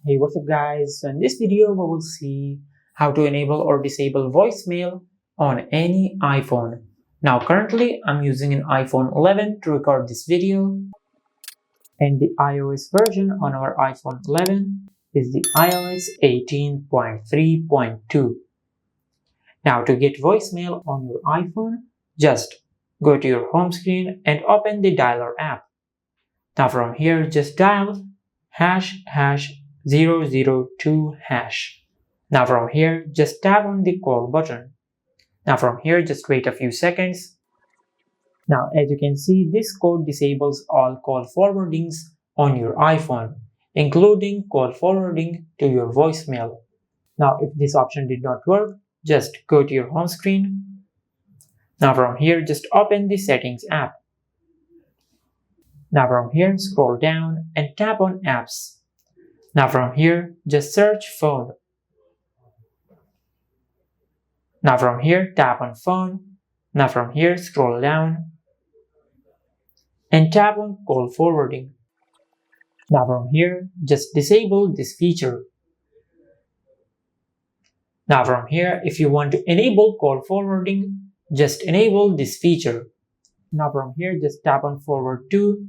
Hey, what's up guys? So in this video we will see how to enable or disable voicemail on any iPhone. Now currently I'm using an iPhone 11 to record this video, and the iOS version on our iPhone 11 is the iOS 18.3.2. Now to get voicemail on your iPhone, just go to your home screen and open the dialer app. Now from here just dial ##002#. Now from here just tap on the call button. Now from here just wait a few seconds. Now as you can see, this code disables all call forwardings on your iPhone, including call forwarding to your voicemail. Now if this option did not work, just go to your home screen. Now from here just open the settings app. Now from here scroll down and tap on apps. Now from here just search phone. Now from here tap on phone. Now from here scroll down and tap on call forwarding. Now from here just disable this feature. Now from here, if you want to enable call forwarding, just enable this feature. Now from here just tap on forward to,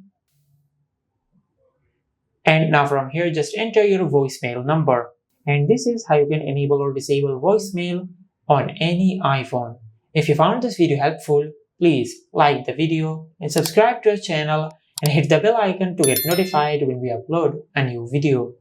and now from here just enter your voicemail number. And this is how you can enable or disable voicemail on any iPhone. If you found this video helpful, please like the video and subscribe to our channel and hit the bell icon to get notified when we upload a new video.